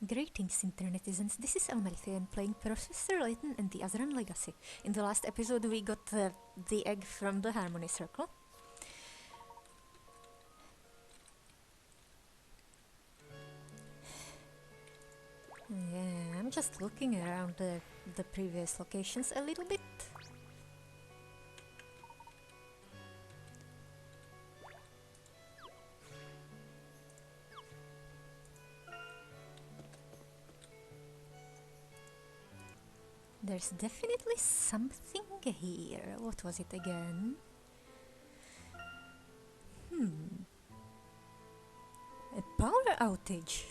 Greetings, internetizens. This is Elmerthien playing Professor Layton and the Azran Legacy. In the last episode, we got the egg from the Harmony Circle. Yeah, I'm just looking around the previous locations a little bit. There's definitely something here. What was it again? A power outage.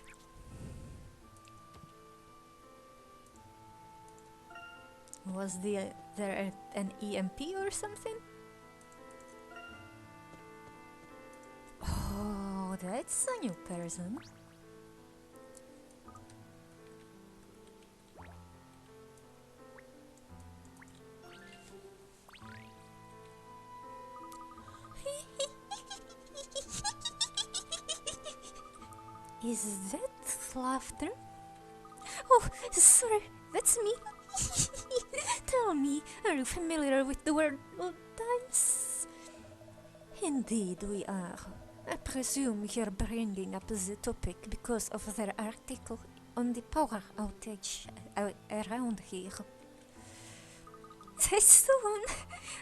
Was there an EMP or something? Oh, that's a new person. Is that laughter? Oh, sorry, that's me. Tell me, are you familiar with the word old times? Indeed, we are. I presume you're bringing up the topic because of their article on the power outage around here. That's the one.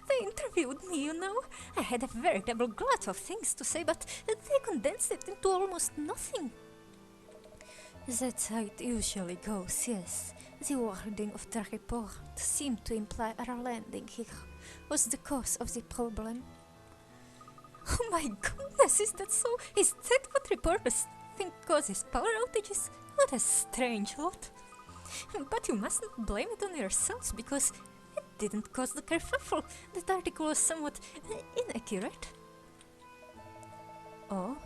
They interviewed me, you know. I had a veritable glut of things to say, but they condensed it into almost nothing. That's how it usually goes, yes. The wording of the report seemed to imply our landing here was the cause of the problem. Oh my goodness, is that so? Is that what reporters think causes power outages? What a strange lot. But you mustn't blame it on yourselves, because it didn't cause the kerfuffle. That article was somewhat inaccurate. Oh?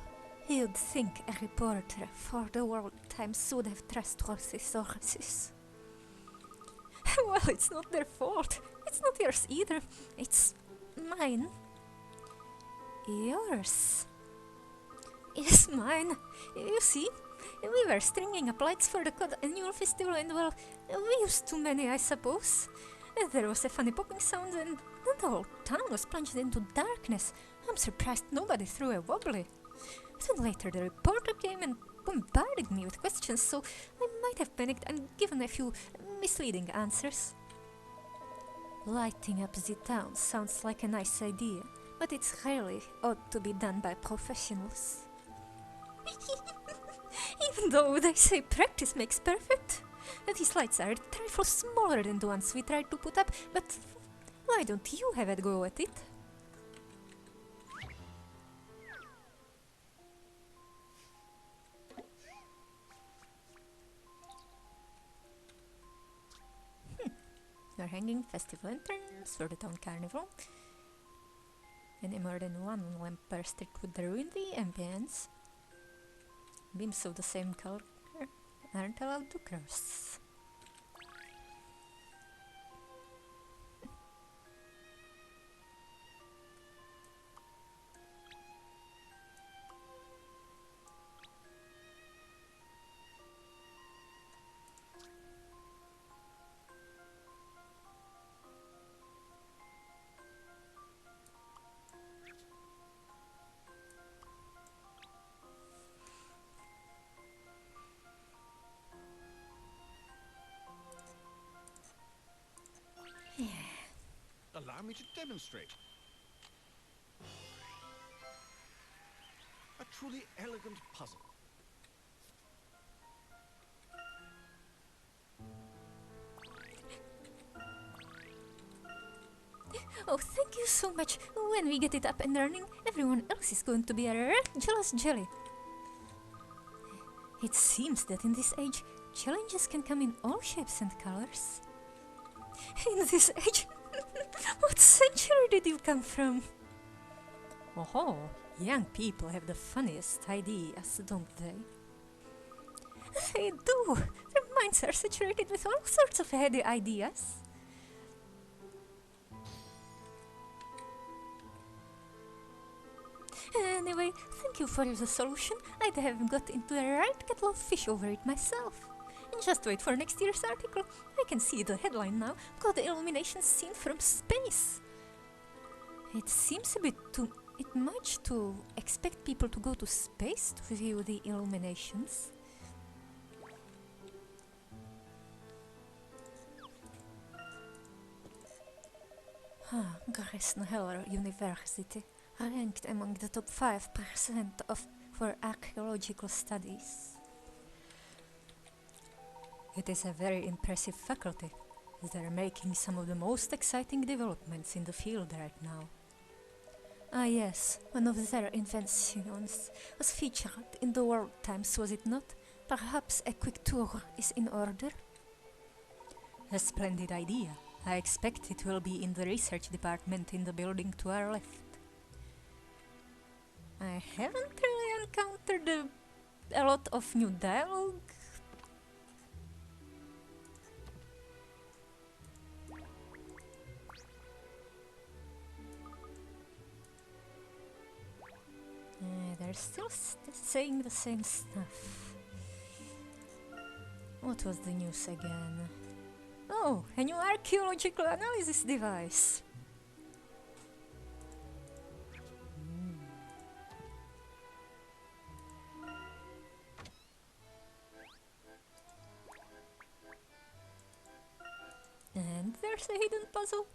You'd think a reporter for the World Times would have trustworthy sources. Well, it's not their fault. It's not yours either. It's mine. Yours? Yes, mine. You see, we were stringing up lights for the Cod Annual Festival and, well, we used too many, I suppose. There was a funny popping sound and the whole town was plunged into darkness. I'm surprised nobody threw a wobbly. Then later the reporter came and bombarded me with questions, so I might have panicked and given a few misleading answers. Lighting up the town sounds like a nice idea, but it really ought to be done by professionals. Even though they say practice makes perfect. These lights are a trifle smaller than the ones we tried to put up, but why don't you have a go at it? You're hanging festival lanterns for the town carnival. And more than one lamp bursted would ruin the ambience. Beams of the same color aren't allowed to cross. Allow me to demonstrate. A truly elegant puzzle. Oh, thank you so much. When we get it up and running, everyone else is going to be a jealous jelly. It seems that in this age, challenges can come in all shapes and colors. In this age? What century did you come from? Oh, young people have the funniest ideas, don't they? They do. Their minds are saturated with all sorts of heady ideas. Anyway, thank you for the solution. I'd have got into the right kettle of fish over it myself. And just wait for next year's article. I can see the headline now. God illumination seen from space. It seems a bit too much to expect people to go to space to view the illuminations. Gressenheller University, ranked among the top 5% for archaeological studies. It is a very impressive faculty. They're making some of the most exciting developments in the field right now. Ah yes, one of their inventions was featured in the World Times, was it not? Perhaps a quick tour is in order? A splendid idea. I expect it will be in the research department in the building to our left. I haven't really encountered a lot of new dialogue. They're still saying the same stuff. What was the news again? Oh, a new archaeological analysis device. And there's a hidden puzzle.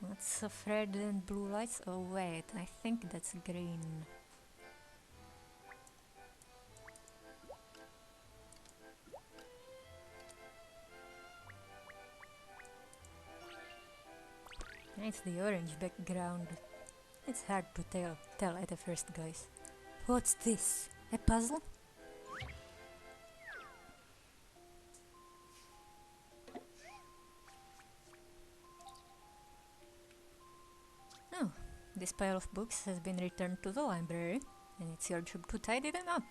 What's of red and blue lights? Oh wait, I think that's green. It's the orange background. It's hard to tell at the first glance. What's this? A puzzle? Oh, this pile of books has been returned to the library, and it's your job to tidy them up.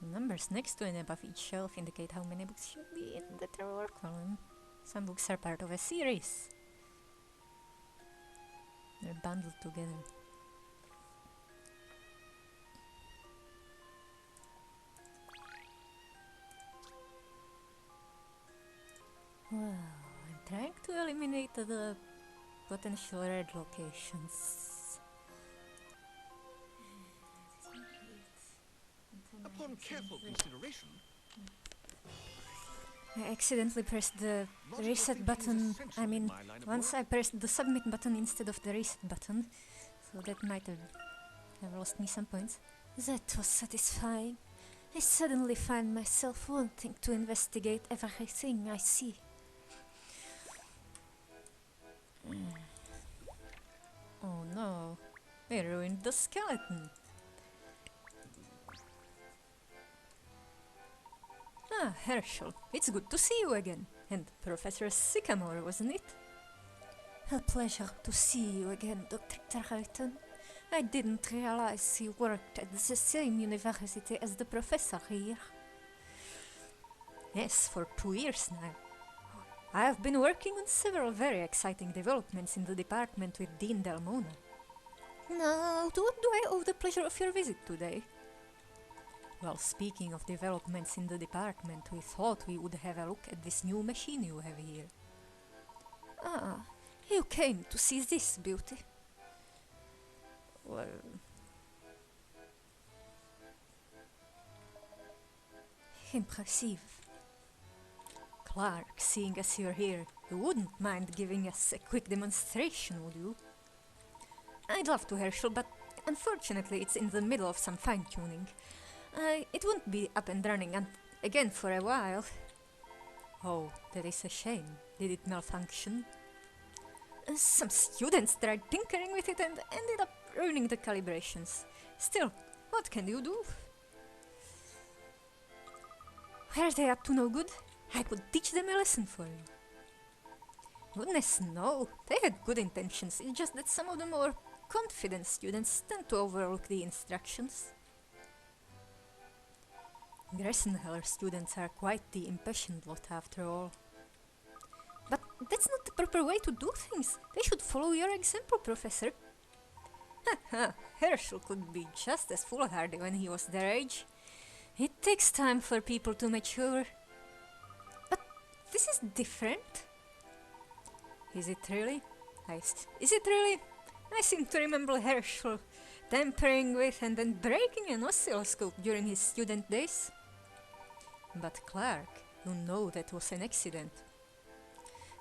The numbers next to and above each shelf indicate how many books should be in the drawer column. Some books are part of a series. They're bundled together. Well, I'm trying to eliminate the potential red locations. Upon careful consideration, I accidentally pressed the reset button. I mean, once I pressed the submit button instead of the reset button, so that might have lost me some points. That was satisfying. I suddenly find myself wanting to investigate everything I see. Oh no, we ruined the skeleton. Ah, Herschel, it's good to see you again. And Professor Sycamore, wasn't it? A pleasure to see you again, Dr. Layton. I didn't realize you worked at the same university as the professor here. Yes, for 2 years now. I have been working on several very exciting developments in the department with Dean Delmona. Now, to what do I owe the pleasure of your visit today? Well, speaking of developments in the department, we thought we would have a look at this new machine you have here. Ah, you came to see this beauty. Well... impressive. Clark, seeing as you're here, you wouldn't mind giving us a quick demonstration, would you? I'd love to, Herschel, but unfortunately it's in the middle of some fine-tuning. It won't be up and running again for a while. Oh, that is a shame. Did it malfunction? Some students tried tinkering with it and ended up ruining the calibrations. Still, what can you do? Were they up to no good? I could teach them a lesson for you. Goodness, no. They had good intentions. It's just that some of the more confident students tend to overlook the instructions. Gressenheller students are quite the impassioned lot after all. But that's not the proper way to do things. They should follow your example, Professor. Haha, Herschel could be just as foolhardy when he was their age. It takes time for people to mature. But this is different. Is it really? Is it really? I seem to remember Herschel tampering with and then breaking an oscilloscope during his student days. But Clark, you know that was an accident.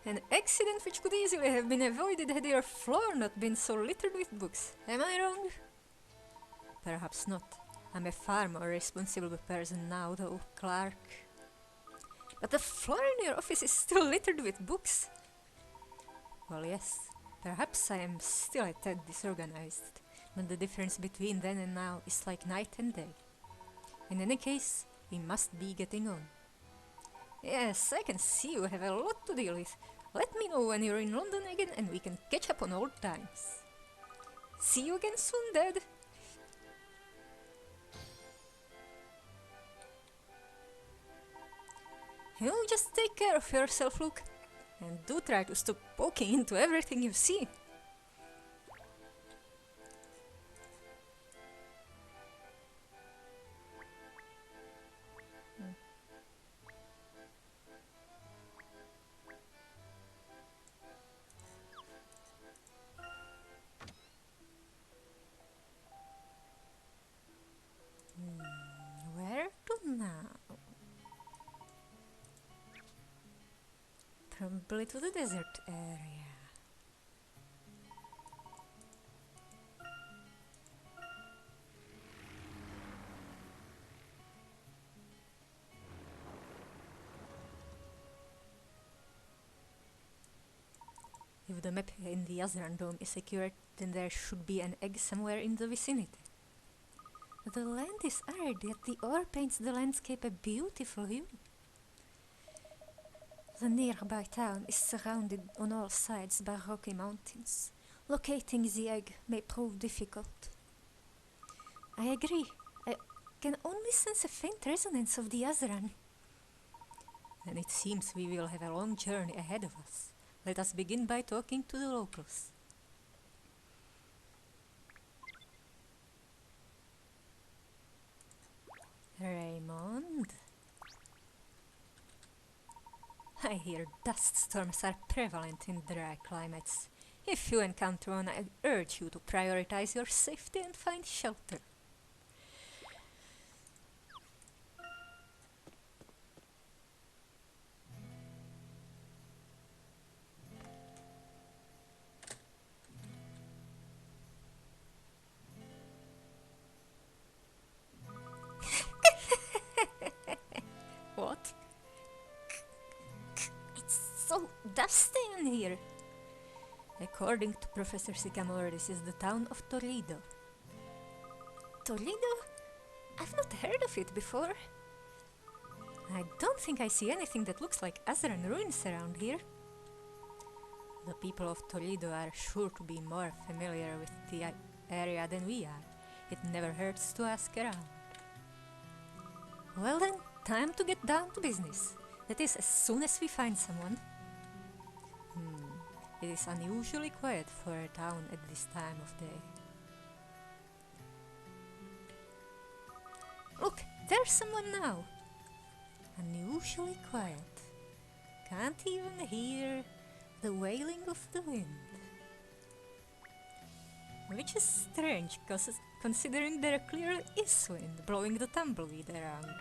An accident which could easily have been avoided had your floor not been so littered with books. Am I wrong? Perhaps not. I'm a far more responsible person now, though, Clark. But the floor in your office is still littered with books. Well, yes, perhaps I am still a tad disorganized, but the difference between then and now is like night and day. In any case, we must be getting on. Yes, I can see you have a lot to deal with. Let me know when you're in London again and we can catch up on old times. See you again soon, Dad. You just take care of yourself, Luke. And do try to stop poking into everything you see. Where to now? Probably to the desert area. If the map in the Azran dome is accurate, then there should be an egg somewhere in the vicinity. The land is arid, yet the ore paints the landscape a beautiful hue. The nearby town is surrounded on all sides by rocky mountains. Locating the egg may prove difficult. I agree. I can only sense a faint resonance of the Azran. And it seems we will have a long journey ahead of us. Let us begin by talking to the locals. Raymond? I hear dust storms are prevalent in dry climates. If you encounter one, I urge you to prioritize your safety and find shelter. What? It's so dusty in here. According to Professor Sycamore, this is the town of Toledo. Toledo? I've not heard of it before. I don't think I see anything that looks like Azran ruins around here. The people of Toledo are sure to be more familiar with the area than we are. It never hurts to ask around. Well then, time to get down to business. That is, as soon as we find someone. It is unusually quiet for a town at this time of day. Look, there's someone now. Unusually quiet. Can't even hear the wailing of the wind. Which is strange, considering there clearly is wind blowing the tumbleweed around.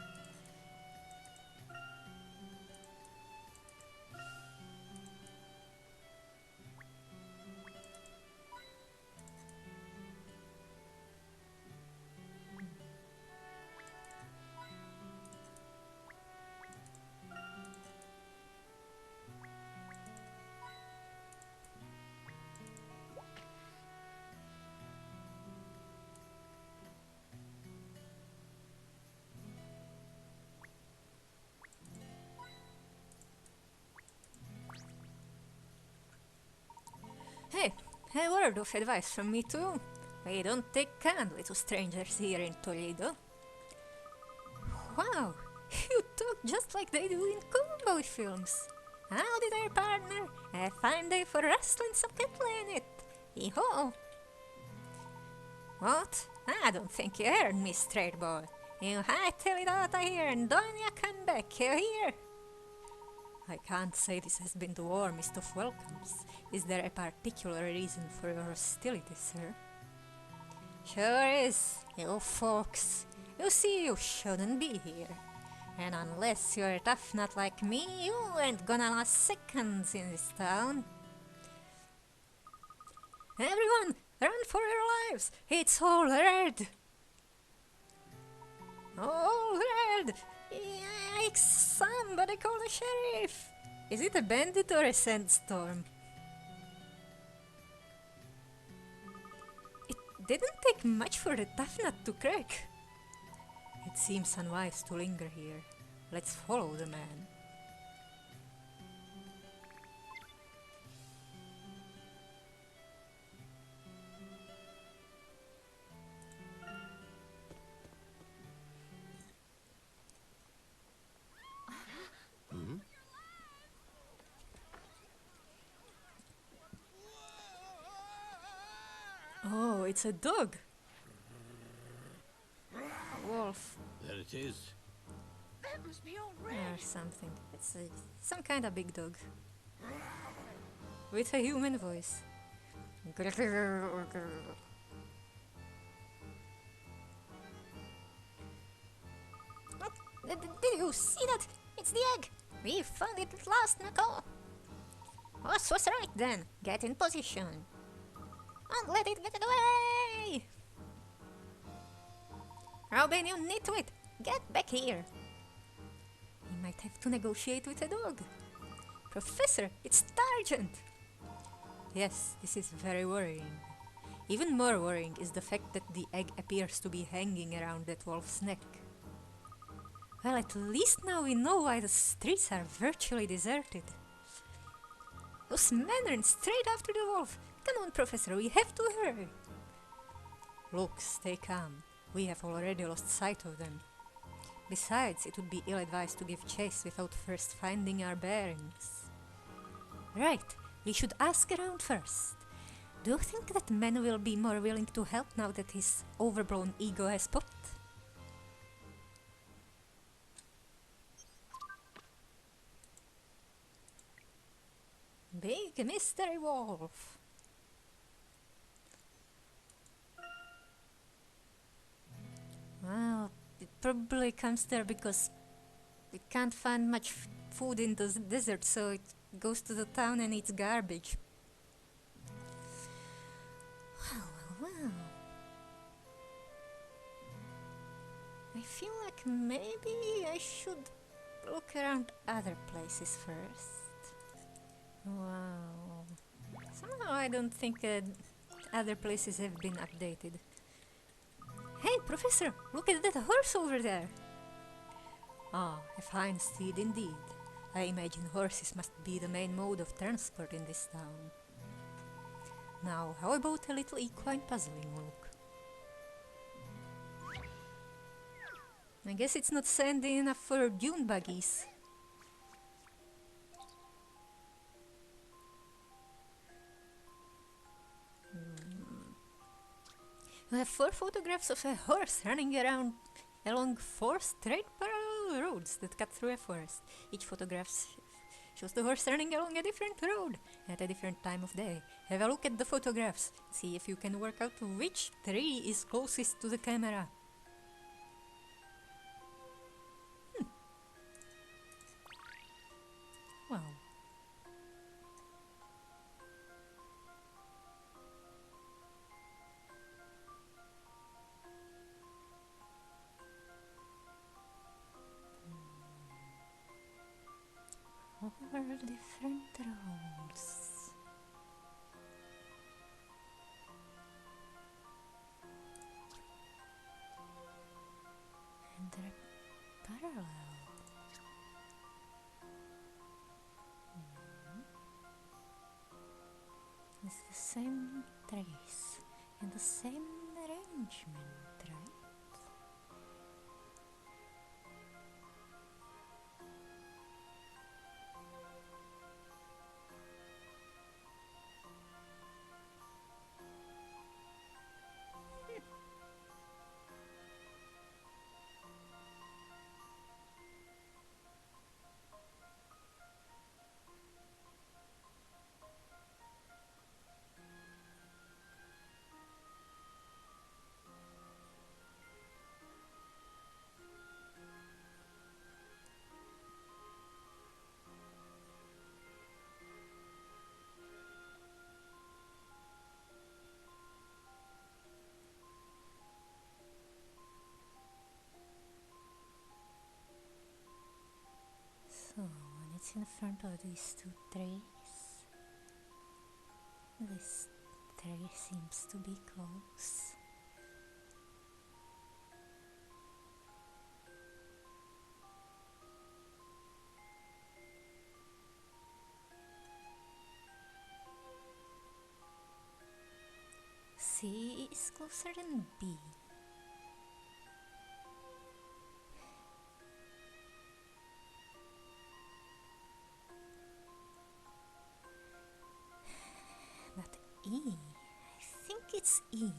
Hey, a word of advice from me too. We don't take kindly to strangers here in Toledo. Wow, you talk just like they do in cowboy films. Howdy there, partner. A fine day for wrestling some cattle, ain't it? Hee-ho. What? I don't think you heard me, straight boy. You hightail it out of here and don't you come back, you hear? I can't say this has been the warmest of welcomes. Is there a particular reason for your hostility, sir? Sure is, you folks. You see, you shouldn't be here. And unless you're a tough nut like me, you ain't gonna last seconds in this town. Everyone, run for your lives! It's all red! All red! Yikes! Somebody call the sheriff! Is it a bandit or a sandstorm? It didn't take much for the tough nut to crack. It seems unwise to linger here. Let's follow the man. Oh, it's a dog. Wolf. There it is. That must be all red. Or something. It's some kind of big dog. With a human voice. What? Did you see that? It's the egg! We found it at last, Nicole! Us was right then. Get in position. And let it get away! Robin, you nitwit! Get back here! We might have to negotiate with a dog. Professor, it's Sergeant! Yes, this is very worrying. Even more worrying is the fact that the egg appears to be hanging around that wolf's neck. Well, at least now we know why the streets are virtually deserted. Those men ran straight after the wolf. Come on, Professor, we have to hurry. Look, stay calm. We have already lost sight of them. Besides, it would be ill-advised to give chase without first finding our bearings. Right, we should ask around first. Do you think that man will be more willing to help now that his overblown ego has popped? Big mystery wolf. Well, it probably comes there because it can't find much food in the desert, so it goes to the town and eats garbage. Well. I feel like maybe I should look around other places first. Wow. Somehow I don't think other places have been updated. Hey, Professor, look at that horse over there. Ah, a fine steed indeed. I imagine horses must be the main mode of transport in this town. Now, how about a little equine puzzling look? I guess it's not sandy enough for dune buggies. We have 4 photographs of a horse running around along 4 straight parallel roads that cut through a forest. Each photograph shows the horse running along a different road at a different time of day. Have a look at the photographs. See if you can work out which tree is closest to the camera. Wow. Over different roads. And they're parallel. It's the same trees and the same arrangement, right? in front of these two trees. This tree seems to be close. C is closer than B. But E, I think it's E.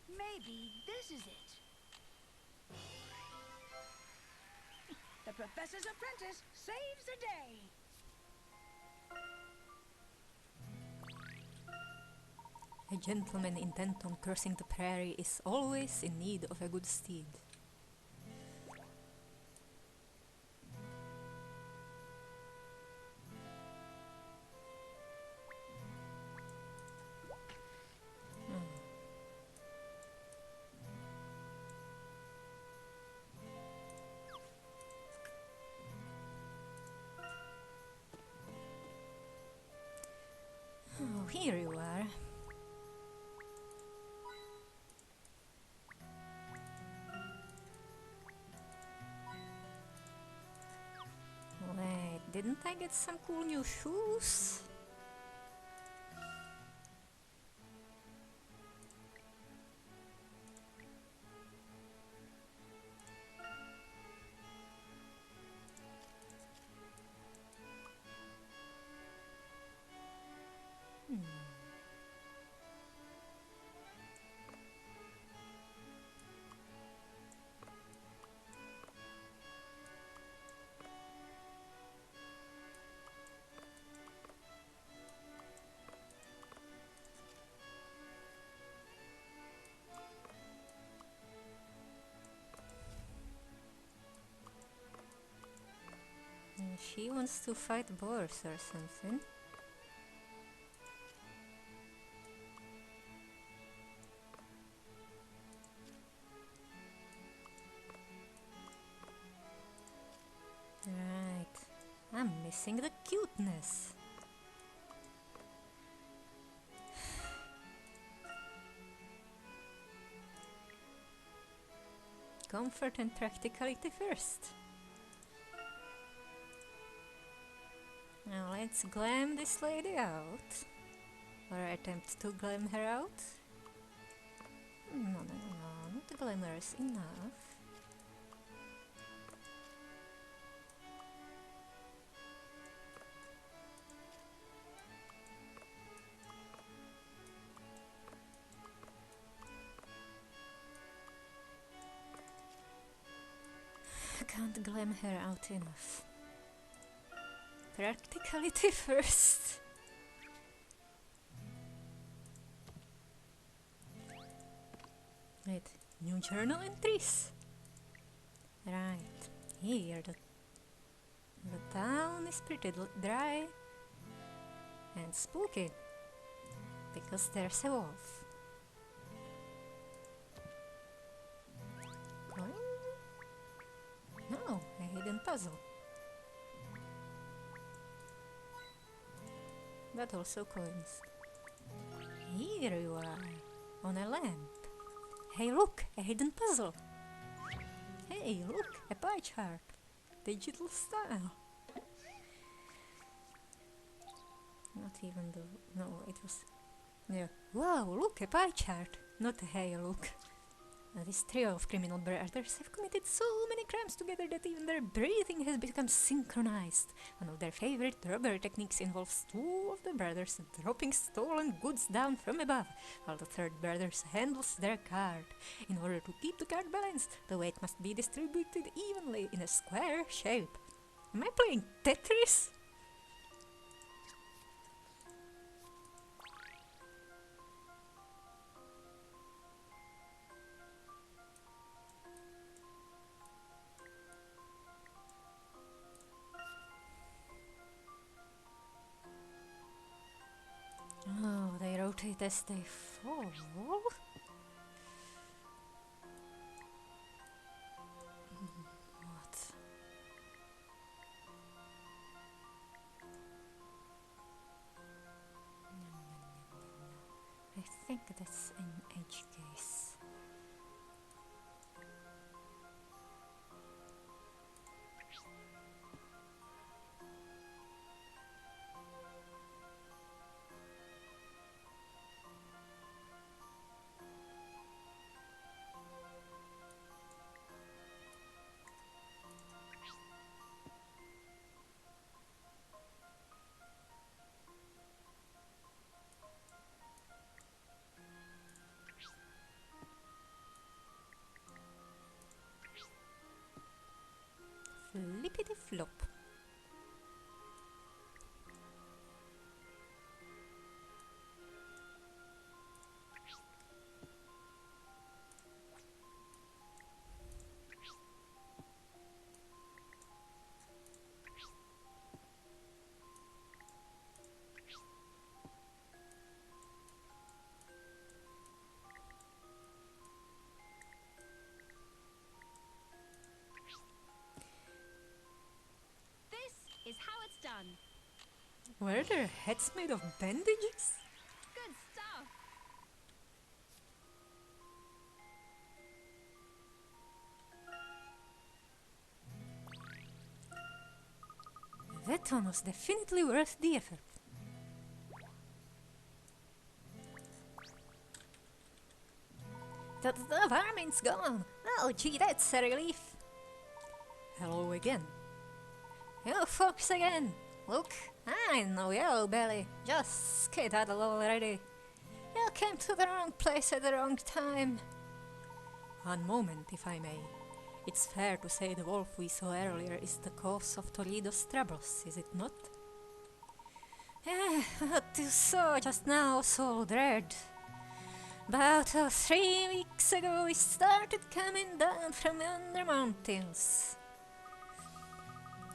Maybe this is it. The professor's apprentice saves the day. A gentleman intent on crossing the prairie is always in need of a good steed. Oh, here you are. Wait, didn't I get some cool new shoes? She wants to fight boars or something. Right. I'm missing the cuteness. Comfort and practicality first. Now let's glam this lady out. Or attempt to glam her out. No, not glamorous enough. I can't glam her out enough. Practicality first. Wait, new journal entries. Right, here the town is pretty dry and spooky because there's a wolf. Coin? No, a hidden puzzle. But also coins. Here you are, on a lamp. Hey look, a hidden puzzle. Hey look, a pie chart. Digital style. Not even the... no, it was... yeah. Wow, look, a pie chart. Not a hey look. This trio of criminal brothers have committed so many crimes together that even their breathing has become synchronized. One of their favorite robbery techniques involves two of the brothers dropping stolen goods down from above, while the third brother handles their cart. In order to keep the cart balanced, the weight must be distributed evenly in a square shape. Am I playing Tetris? Oh, they rotate as they fall. think that's an edge case. Flippity flop. Is how it's done. Were their heads made of bandages? Good stuff. That one was definitely worth the effort. The vermin's gone! Oh gee, that's a relief! Hello again. You folks again! Look, I know you, Belly. Just skedaddle already. You came to the wrong place at the wrong time. One moment, if I may. It's fair to say the wolf we saw earlier is the cause of Toledo's troubles, is it not? What you saw just now, so dread. About 3 weeks ago we started coming down from yonder mountains.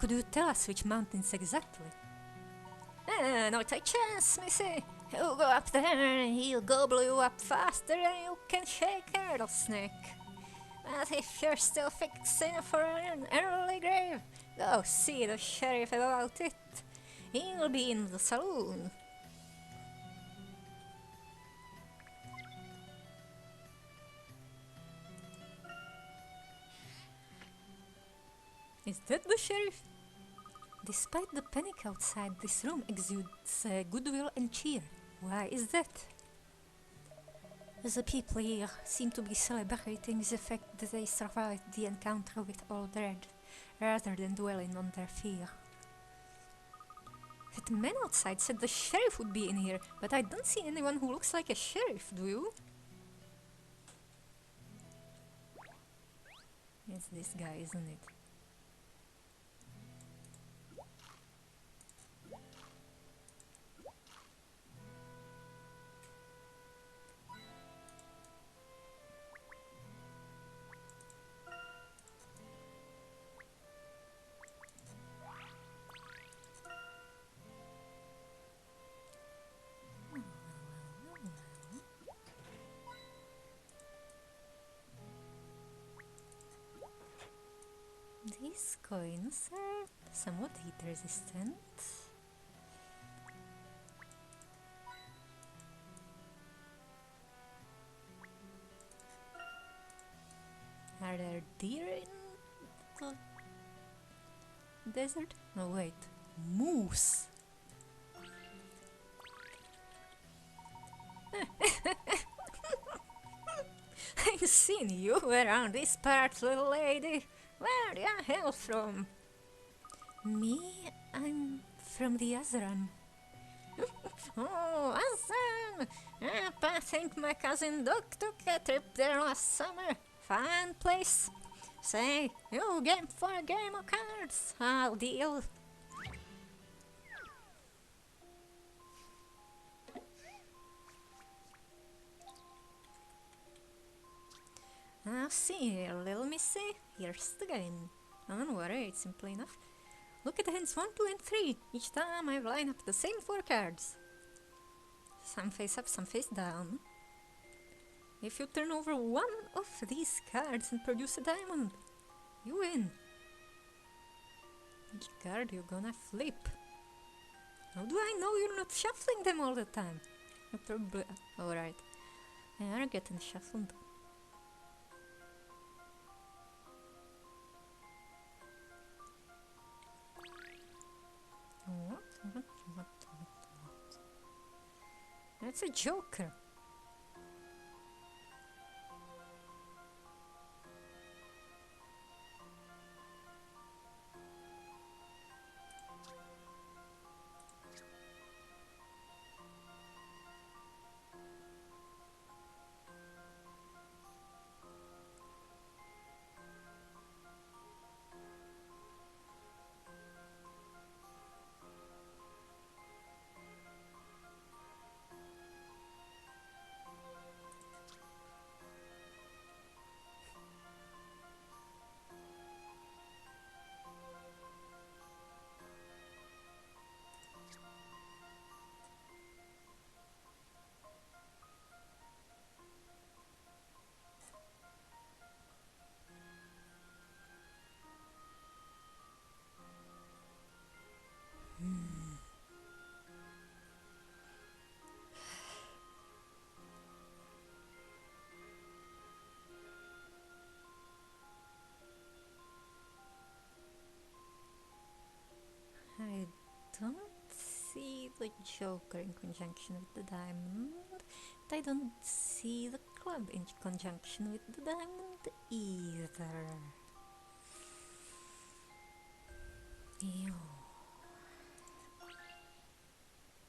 Could you tell us which mountains exactly? Not a chance, missy. You go up there and he'll gobble you up faster than you can shake a rattlesnake. But if you're still fixing for an early grave, go see the sheriff about it. He'll be in the saloon. Is that the sheriff? Despite the panic outside, this room exudes goodwill and cheer. Why is that? The people here seem to be celebrating the fact that they survived the encounter with Old Red, rather than dwelling on their fear. That man outside said the sheriff would be in here, but I don't see anyone who looks like a sheriff, do you? It's this guy, isn't it? These coins are somewhat heat resistant. Are there deer in the desert? No, wait. Moose! I've seen you around this part, little lady. Where do you hail from? Me? I'm from the Azran. Oh, Azran! I think my cousin Doc took a trip there last summer. Fine place. Say, you game for a game of cards. I'll deal. Now see here, little missy. Here's the game. Don't worry, it's simple enough. Look at the hands 1, 2 and 3. Each time I line up the same 4 cards. Some face up, some face down. If you turn over one of these cards and produce a diamond, you win. Which card you gonna flip? How do I know you're not shuffling them all the time? Probably. Alright. Örgöten shuffled. What? That's a joker. I don't see the joker in conjunction with the diamond. But I don't see the club in conjunction with the diamond either. Ew.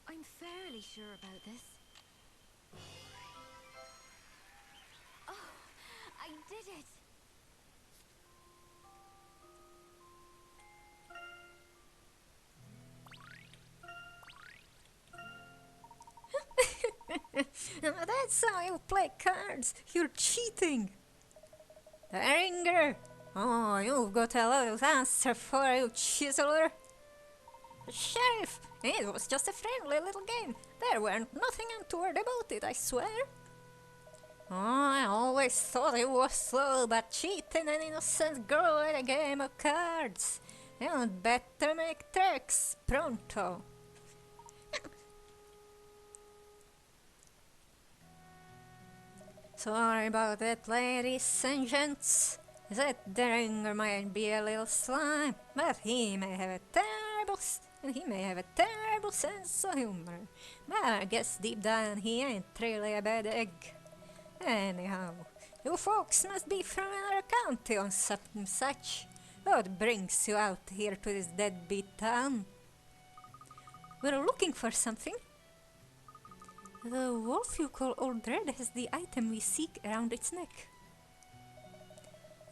I'm fairly sure about this. Oh, I did it! That's how you play cards. You're cheating. The ringer. Oh, you've got a lot of answer for you, chiseler. Sheriff, it was just a friendly little game. There weren't nothing untoward about it, I swear. Oh, I always thought it was so about cheating an innocent girl at a game of cards. You'd better make tricks, pronto. Sorry about that, ladies and gents. That Deringer might be a little slime, but he may have a terrible sense of humor. But I guess deep down he ain't really a bad egg. Anyhow, you folks must be from another county or something such. What brings you out here to this deadbeat town? We're looking for something. The wolf you call Old Red has the item we seek around its neck.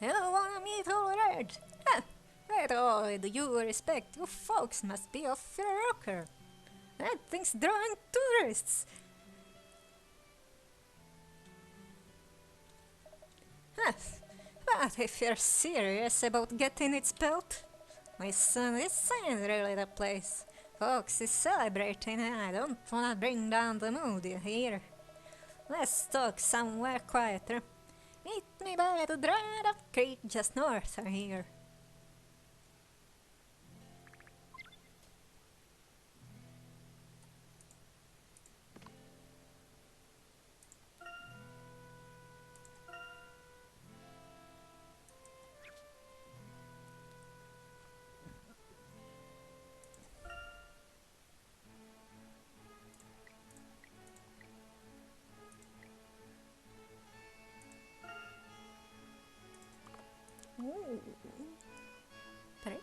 You wanna meet Old Red? Huh. With all due respect, you folks must be off your rocker. That thing's drawing tourists. Huh. But if you're serious about getting its pelt, listen, this ain't really the place. Folks is celebrating and I don't wanna bring down the mood here. Let's talk somewhere quieter. Meet me by the dried up creek just north of here. Ooh, pretty.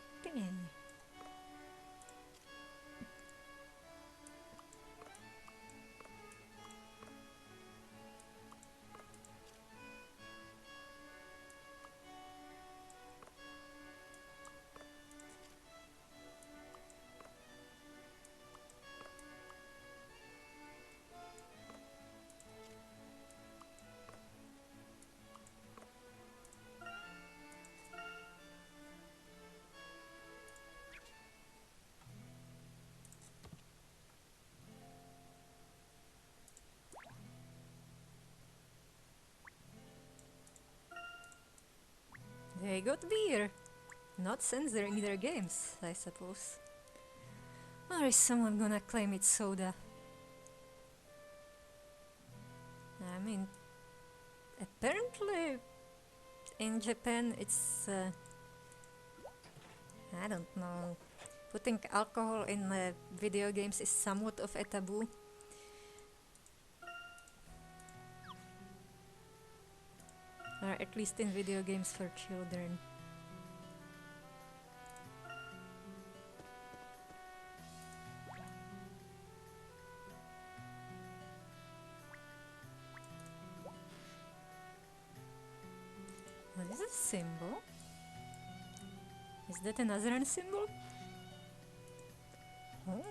They got beer. Not censoring their games, I suppose. Or is someone gonna claim it's soda? I mean, apparently in Japan it's I don't know. Putting alcohol in video games is somewhat of a taboo. Or at least in video games for children. What is this symbol? Is that an Azran symbol? Oh.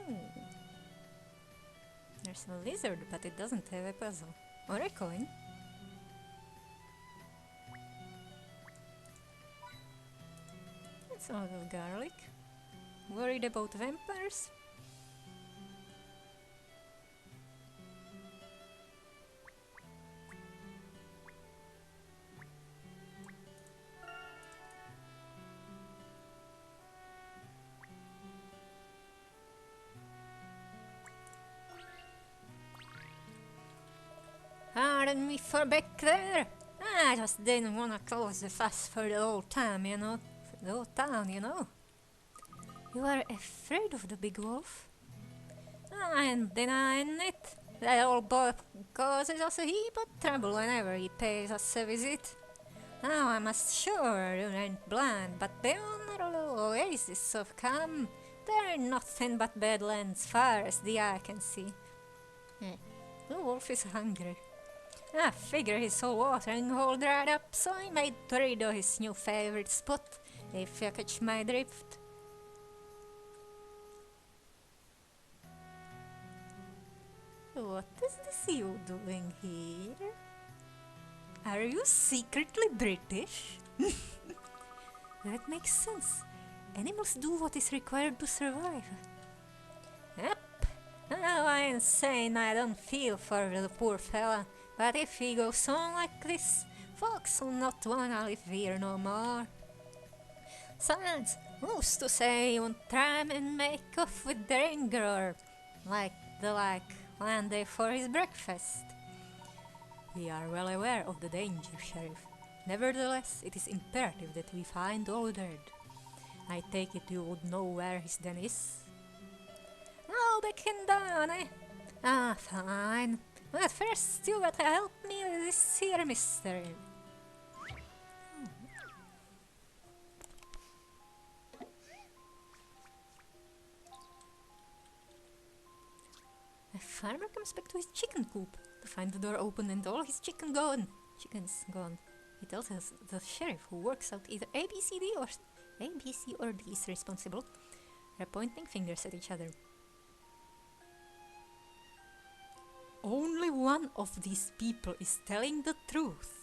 There's a lizard, but it doesn't have a puzzle. Or a coin. It's a lot of garlic. Worried about vampires? Pardon me for back there. I just didn't wanna cause the fuss for the old time, you know. For the old town, you know. You are afraid of the big wolf? I ain't denying it. That old boy causes us a heap of trouble whenever he pays us a visit. Now I'm sure you ain't blind, but beyond our little oasis of calm, there ain't nothing but badlands far as the eye can see. The wolf is hungry. I figure his whole watering hole dried up, so he made Torrido his new favorite spot, if you catch my drift. What is this you doing here? Are you secretly British? That makes sense. Animals do what is required to survive. Yep. Now I ain't saying I don't feel for the poor fella, but if he goes on like this, folks will not wanna live here no more. Besides, who's to say he won't try and make off with the ringer or one day for his breakfast? We are well aware of the danger, Sheriff. Nevertheless, it is imperative that we find Old Dead. I take it you would know where his den is? I'll back him down, eh? Ah, fine. But first you gotta help me with this here mystery. A farmer comes back to his chicken coop to find the door open and all his chickens gone. He tells us the sheriff, who works out either A, B, C, or D is responsible. They're pointing fingers at each other. Only one of these people is telling the truth.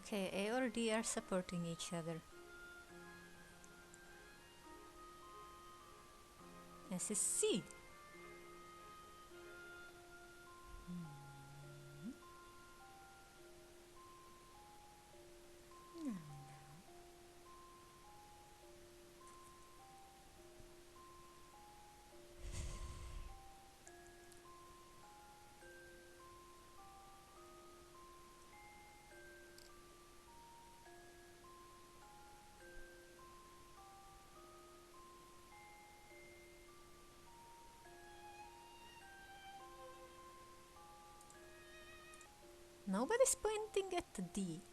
Okay, A or D are supporting each other. S is C. Nobody's pointing at D.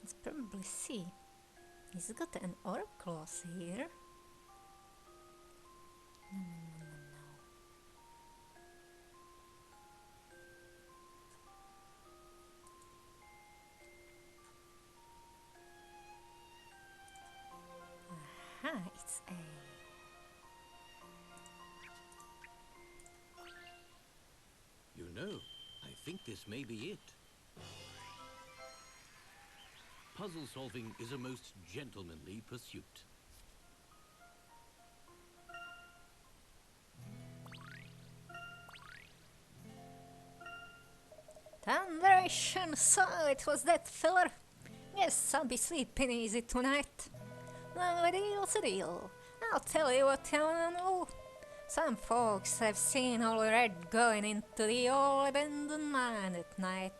It's probably C. He's got an orc clause here. No. Aha, it's A. You know, I think this may be it. Puzzle solving is a most gentlemanly pursuit. Thunderation, so it was that feller. Guess I'll be sleeping easy tonight. No, a deal's a deal. I'll tell you what you wanna know. Some folks have seen Old Red going into the old abandoned mine at night.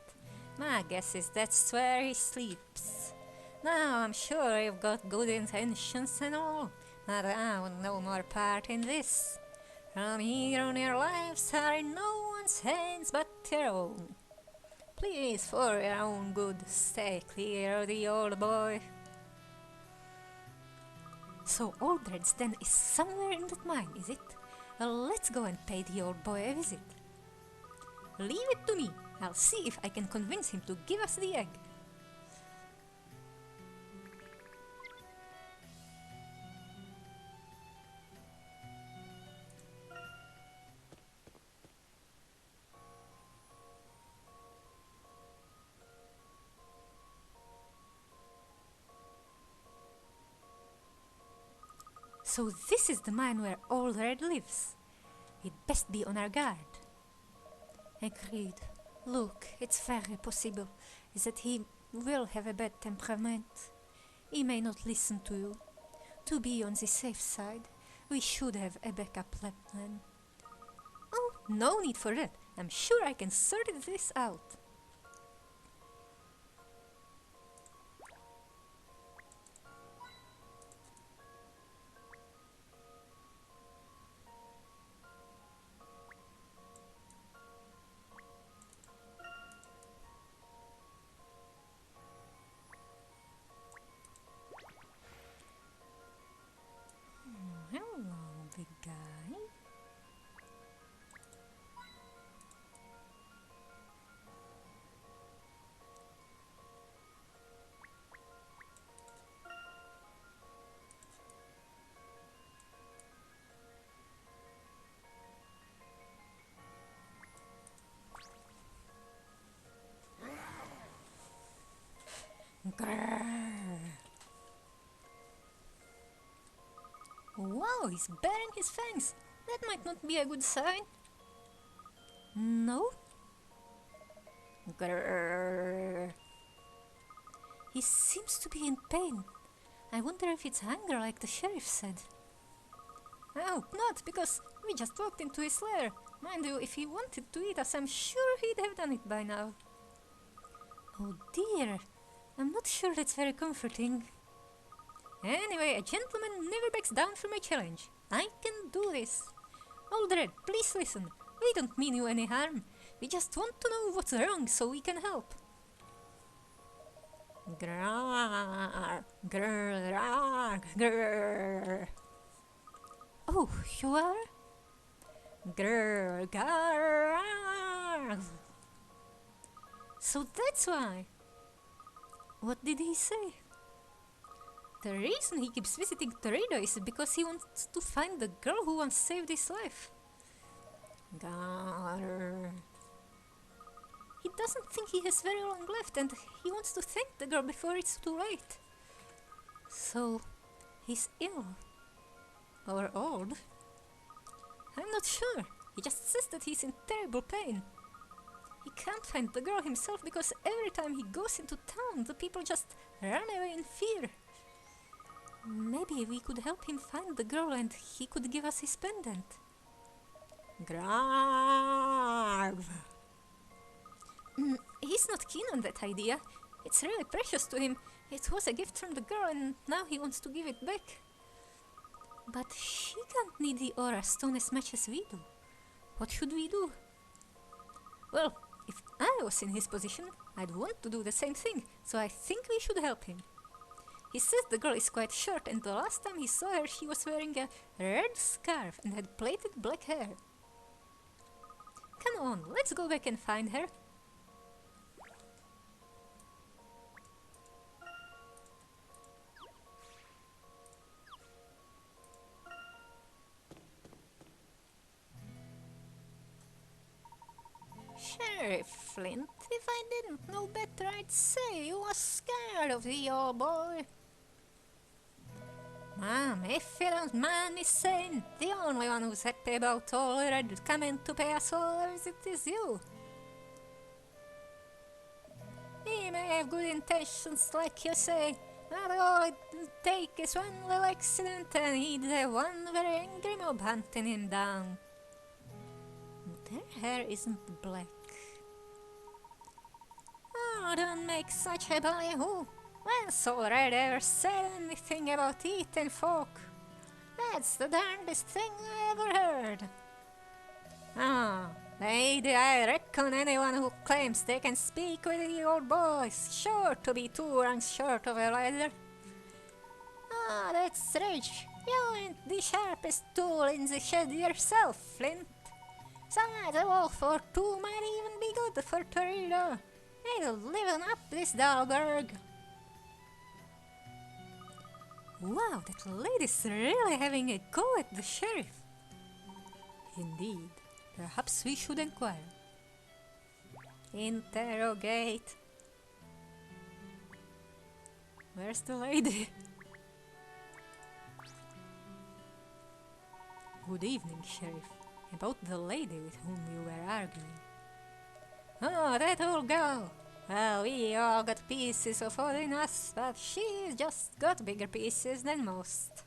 My guess is that's where he sleeps. Now I'm sure you've got good intentions and all, but I want no more part in this. From here on your lives are in no one's hands but your own. Please, for your own good, stay clear of the old boy. So Aldred's den is somewhere in that mine, is it? Well, let's go and pay the old boy a visit. Leave it to me. I'll see if I can convince him to give us the egg. So this is the mine where Old Red lives. We'd best be on our guard. Agreed. Look, it's very possible that he will have a bad temperament. He may not listen to you. To be on the safe side, we should have a backup plan. Oh, no need for that. I'm sure I can sort this out. Hello, big guy. Grrr. Wow, he's baring his fangs. That might not be a good sign. No? Grrr. He seems to be in pain. I wonder if it's hunger like the sheriff said. I hope not, because we just walked into his lair. Mind you, if he wanted to eat us, I'm sure he'd have done it by now. Oh dear, I'm not sure that's very comforting. Anyway, a gentleman never backs down from a challenge. I can do this. Old Red, please listen. We don't mean you any harm. We just want to know what's wrong so we can help. Grrr, grrr, grrr. Oh, you are? Grrr, grrr. So that's why. What did he say? The reason he keeps visiting Torino is because he wants to find the girl who once saved his life. Grrr. He doesn't think he has very long left and he wants to thank the girl before it's too late. So, he's ill. Or old. I'm not sure. He just says that he's in terrible pain. He can't find the girl himself because every time he goes into town, the people just run away in fear. Maybe we could help him find the girl and he could give us his pendant. Grav. He's not keen on that idea. It's really precious to him. It was a gift from the girl and now he wants to give it back. But she can't need the aura stone as much as we do. What should we do? Well, if I was in his position, I'd want to do the same thing, so I think we should help him. He says the girl is quite short and the last time he saw her she was wearing a red scarf and had plaited black hair. Come on, let's go back and find her. Flint. If I didn't know better, I'd say you was scared of the old boy. Mom, if you don't mind me saying, the only one who's happy about all Red coming to pay us all a visit is you. He may have good intentions, like you say, but all it would take is one little accident and he'd have one very angry mob hunting him down. Their hair isn't black. Oh, don't make such a ballyhoo. When's Red ever said anything about eating folk? That's the darndest thing I ever heard. Ah, lady, I reckon anyone who claims they can speak with the old boy's sure to be 2 ranks short of a rider. Ah, that's rich. You ain't the sharpest tool in the shed yourself, Flint. Besides, a wolf or 2 might even be good for Torito. It'll liven up this Dahlberg. Wow, that lady's really having a go at the sheriff. Indeed, perhaps we should inquire. Interrogate. Where's the lady? Good evening, Sheriff. About the lady with whom you were arguing. Oh, that old girl. Well, we all got pieces of her in us, but she's just got bigger pieces than most.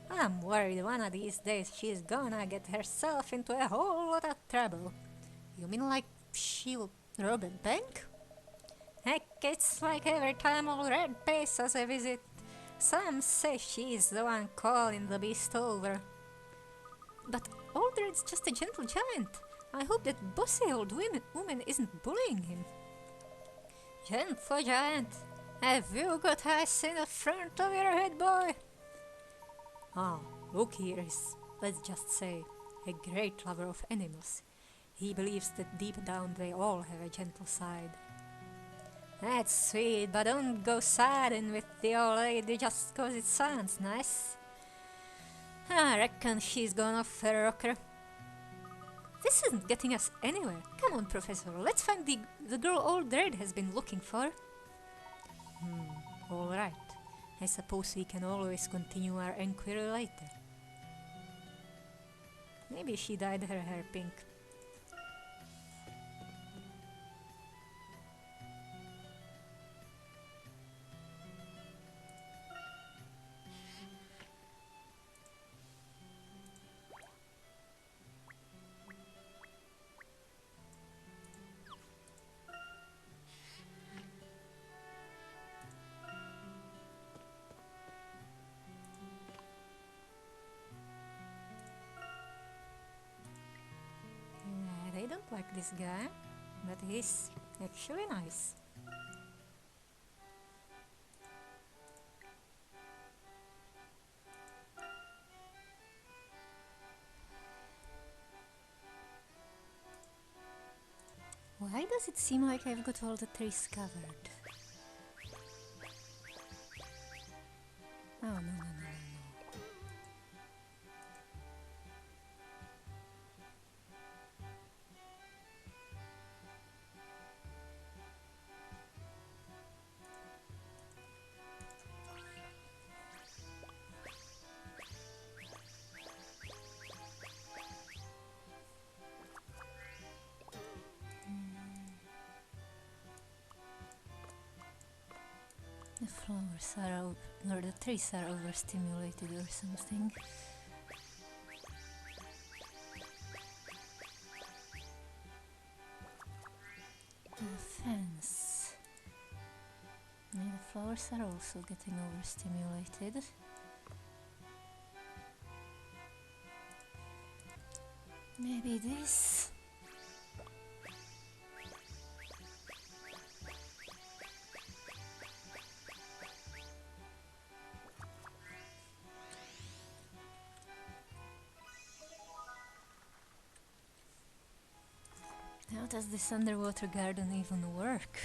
I'm worried one of these days she's gonna get herself into a whole lot of trouble. You mean like she'll rob a bank? Heck, it's like every time old Red pays us a visit, some say she's the one calling the beast over. But old Red's just a gentle giant. I hope that bossy old woman isn't bullying him. Gentle giant, have you got eyes in the front of your head, boy? Ah, look here is, let's just say, a great lover of animals. He believes that deep down they all have a gentle side. That's sweet, but don't go siding with the old lady just 'cause it sounds nice. I reckon she's gone off for a rocker. This isn't getting us anywhere. Come on, Professor, let's find the girl old Red has been looking for. Alright. I suppose we can always continue our inquiry later. Maybe she dyed her hair pink. I don't like this guy, but he's actually nice. Why does it seem like I've got all the trees covered? Oh, no. The flowers are or the trees are overstimulated or something. The fence. Yeah, the flowers are also getting overstimulated. Maybe this. How does this underwater garden even work?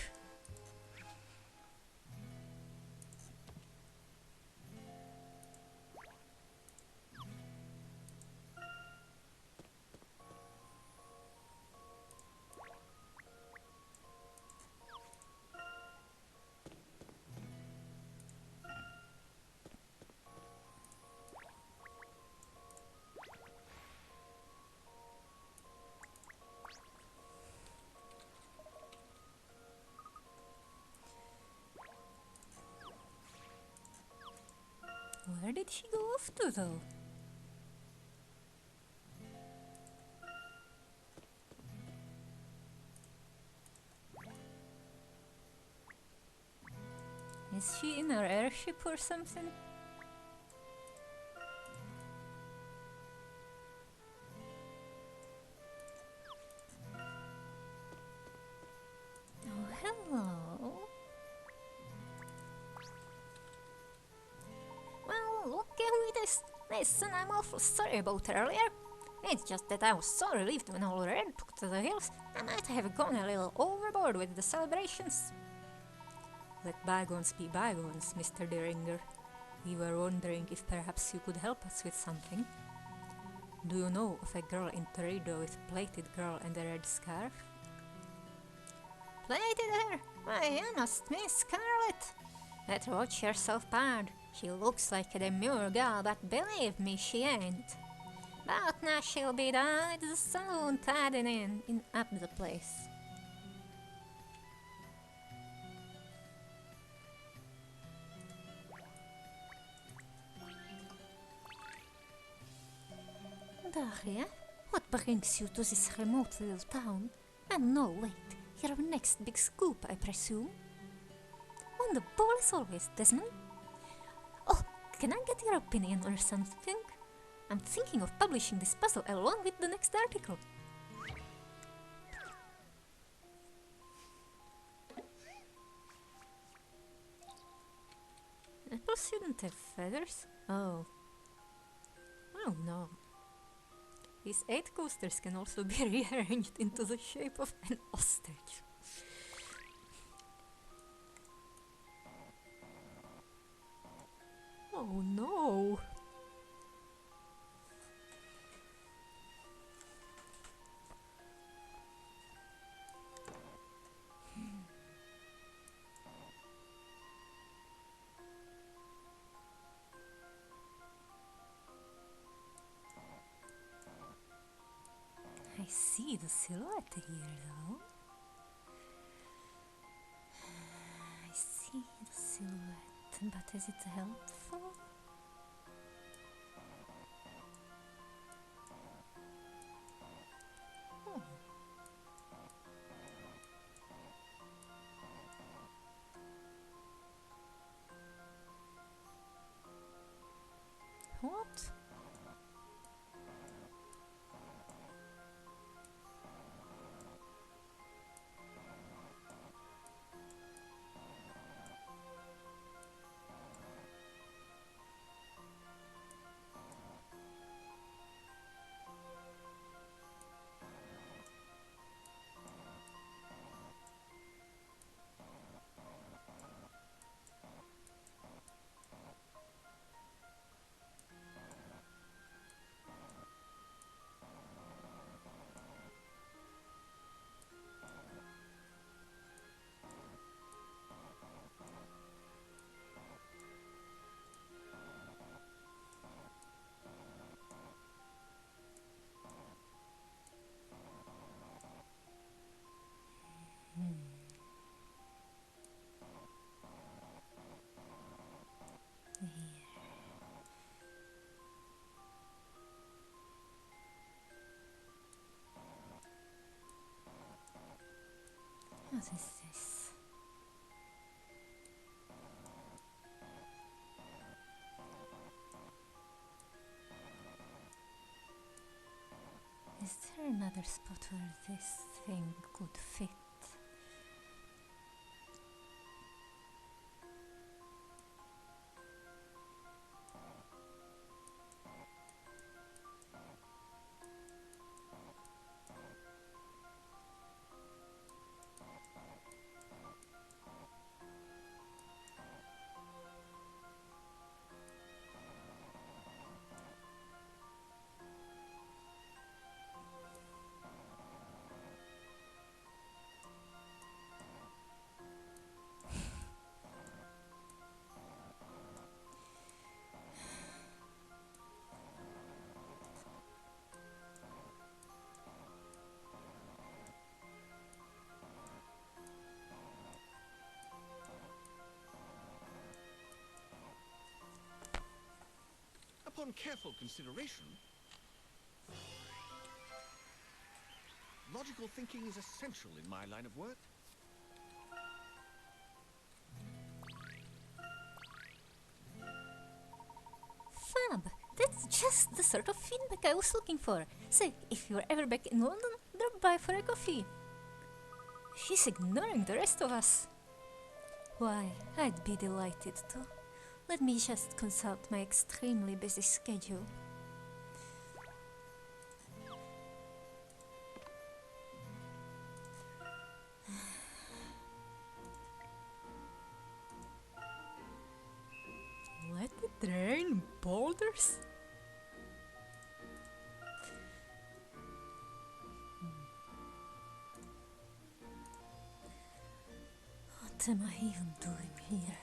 Where did he go off to, though? Is she in her airship or something? Oh, hello. Well, look who it is. Listen, I'm awful sorry about earlier. It's just that I was so relieved when all red took to the hills. I might have gone a little overboard with the celebrations. Let bygones be bygones, Mr. Deringer. We were wondering if perhaps you could help us with something. Do you know of a girl in Toledo with plated girl and a red scarf? Plated hair? Why, you must mean Scarlet. But watch yourself, pard. She looks like a demure gal, but believe me, she ain't. But now she'll be down at the saloon tidying in up the place. Daria, what brings you to this remote little town? And no, wait, your next big scoop, I presume? On the ball as always, Desmond. Oh, can I get your opinion or something? I'm thinking of publishing this puzzle along with the next article. Apples shouldn't have feathers? Oh. Oh no. These 8 coasters can also be rearranged into the shape of an ostrich. Oh no! I see the silhouette here, though. I see the silhouette, but is it helpful? Oh. What? What is this? Is there another spot where this thing could fit? upon careful consideration, logical thinking is essential in my line of work. Fab! That's just the sort of feedback I was looking for. Say, if you're ever back in London, drop by for a coffee. He's ignoring the rest of us. Why, I'd be delighted to. Let me just consult my extremely busy schedule. Let it rain boulders? What am I even doing here?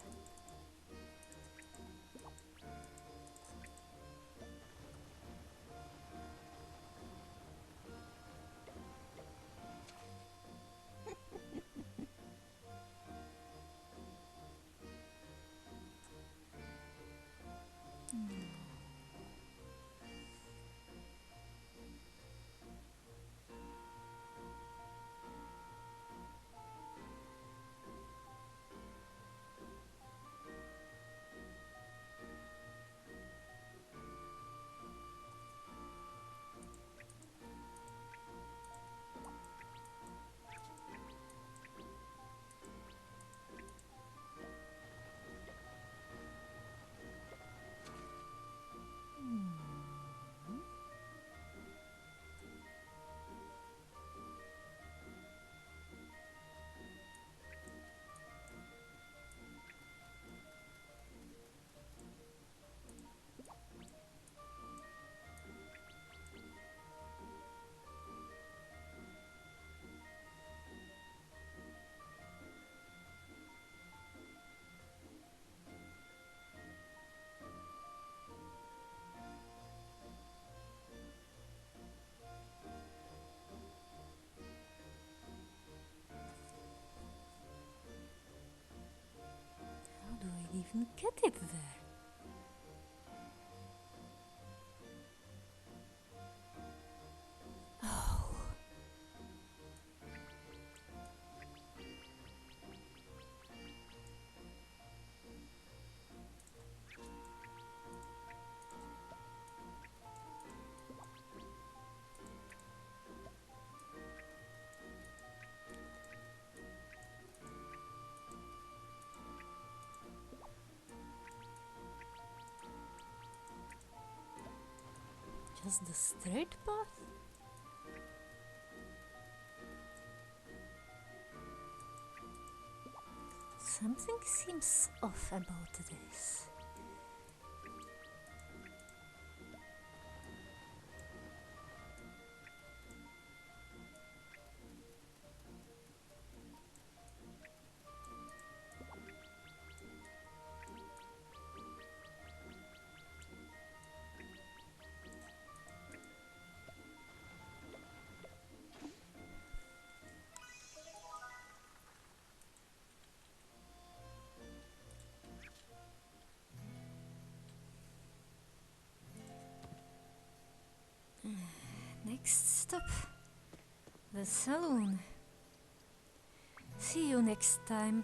How do I even get it there? Oh. Just the straight path? Something seems off about this. Next stop, the saloon. See you next time.